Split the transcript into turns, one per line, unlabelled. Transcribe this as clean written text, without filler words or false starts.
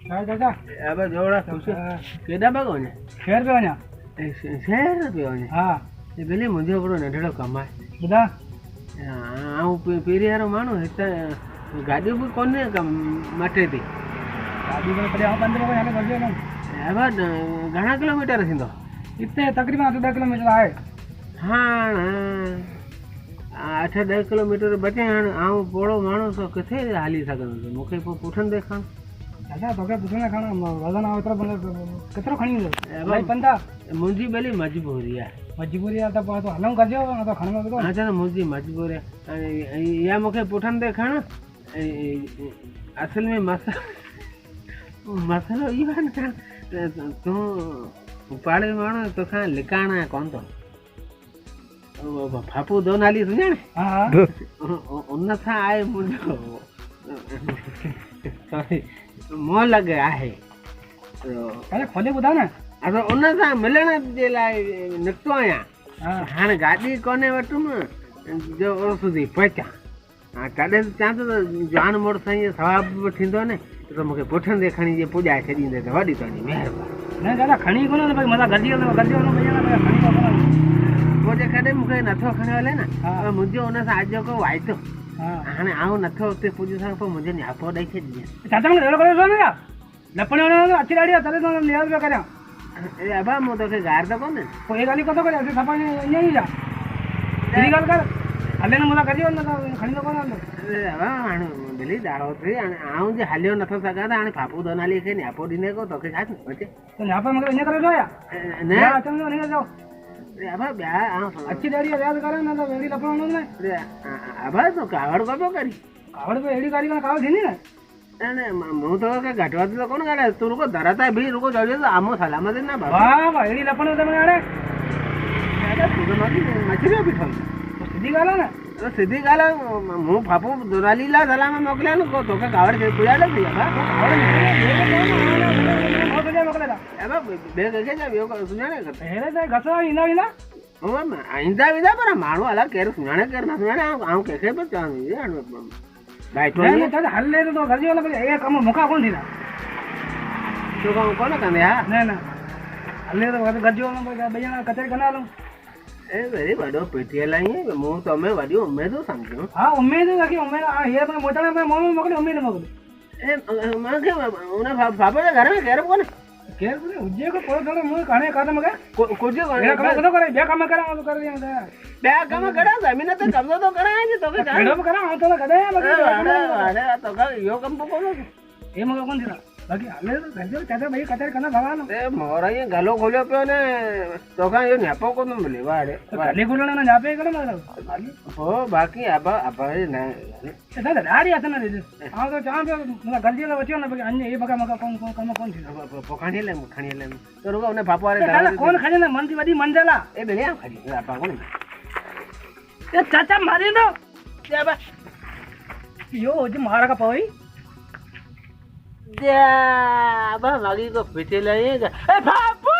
ચાચા
જોડા કેડા બાગોને
share pay વञा
શહેર पियो वञे
हा
એ ભલે મુंहिंजो हिकिड़ो नंढड़ो कमु आहे
ॿुधा
ऐं पहिरीं वारो माण्हू हिते गाॾियूं बि कोन्हे मटे थी
गाॾी में पड़े 15 रुपए हाणे भॼियो न
घणा किलोमीटर थींदो
हिते तक़रीबन 8-10 किलोमीटर आहे
हाणे 8-10 किलोमीटर बचे हाणे ऐं पोड़ो माण्हू त किथे हली सघंदुसि मूंखे पोइ पुठनि ते खण
दादा तोखे पुछण खण वज़न आहे एतिरो केतिरो खणी ईंदो भाई पंधा
मुंहिंजी भली मजबूरी आहे
मजबूरी आहे त पोइ तूं हलूं कजो न त खणणो थो
अच्छा न मुंहिंजी मजबूरी आहे या मूंखे पुठनि ते खण असल में मसलो इहो आहे न तूं पाड़े माण्हू तोखां लिकाइण कोन थो फापू दो नाली सुञाणे
हा
उन सां आहे मुंहिंजो सॉरी मोह लॻ आहे
अरे खोले ॿुधायो न
असां उन सां मिलण जे लाइ निकितो आहियां हाणे गाॾी कोन्हे वठुमि जो ओर સુધી पहुचां हा कॾहिं चवां थो त जान मोड़ सां ईअं सवाब बि थींदो न त मूंखे पुठनि ते खणी जे पुॼाए छॾींदे त वॾी तुंहिंजी महिरबानी
न दादा खणी कोन भई मथां गॾिजी वञो खणी कोन
पोइ जेकॾहिं मूंखे नथो खणी हले न मुंहिंजो उन सां अॼु को वाइदो हाणे आउं नथो उते पुॼी सघां पोइ मुंहिंजो नियापो ॾेई छॾिजे
चाचा मूंखे अहिड़ो करे न यार लपण अची ॾाढी आहे तॾहिं तो लिहाज़ पिया करियां
अबा मूं तोखे गार त कोन्हे
पोइ हे ॻाल्हि कोन करे खपा ईअं ई जा हेड़ी ॻाल्हि कर हले न मूंखां कढी वञ न त खणी त कोन
अबा हाणे भली ॾाढो थिए हाणे आउं जे हलियो नथो सघां त हाणे फापू दोनाली खे नियापो ॾिने को तोखे छा बचे
त नियापो मूंखे ईअं करे छो या
न
अचनि वञी जाओ
अबा ॿिया
अची ॾाढी रियाज़ करे न त अहिड़ी लपण न
अबा तूं कावड़ को पियो करी
कावड़ पे अहिड़ी ॻाल्हि कावड़ थींदी न
न मूं तोखे घटि वधि त कोन ॻाल्हाए तूं रुको दर तां बीह रुको चइजे त आमो सलामत न बाबा
वाह वाह अहिड़ी लपण त हाणे
तूं त मछलियो बीठो
सिधी ॻाल्हि आहे न
सिधी ॻाल्हि आहे मूं फापू दोनाली लाइ सलाम मोकिलिया न को तोखे कावड़ खे पुॼाए थी अबा ॿिए कंहिंखे ॿियो सुञाणे ईंदा वेंदा पर माण्हू अलाए केरु सुञाणे केरु न सुञाणे आउं कंहिंखे बि चवां
हले तो घर जी हे कम मूंखां कोन थींदा
तूं कोन कंदे हा
न न हले तो घर जी भई कचहरी कंदा हलूं
ए वरी वॾो पेटीअ लाइ मूं तोमें वॾियूं उमेदूं सम्झूं
हा उमेद रखी उमेद हीअ मोटण में मोकिले उमेद मोकिले
मूंखे उन बाबा जे घर में केरु कोन्हे
केरु कोन्हे हुजे को पोइ थोरो मूंखे हाणे कदम मूंखे
कुझु
ॿिया कम थो करे ॿिया कम करां
ॿिया कम करा ज़मीन ते कब्ज़ो थो करां तोखे
कहिड़ो बि करां आउं थोरो कॾहिं
तोखे इहो कमु पोइ कोन
हे मूंखे कोन थींदा बाक़ी हले तो चाचा भई कचहरी कंदा भॻवान
मोर ईअं गलो खोलियो पियो न तोखां इहो नियापो कोन मिले वाड़े
गले खोलण न जापे करे
हो बाक़ी अबा न
दादा ॾाढी हथ न ॾिजे आउं त चवां पियो मूंखां गलती त अची वञे अञा हे बगा मूंखां कम कोन थींदो
पोइ खणी हले त रुको उन पापा वारे
कोन खणींदा मन जी वॾी मंज़िल आहे
ए भेलिया खणी पापा कोन
चाचा मारींदो इहो हुजे मार खां पोइ
abah lagi kok bete lagi papu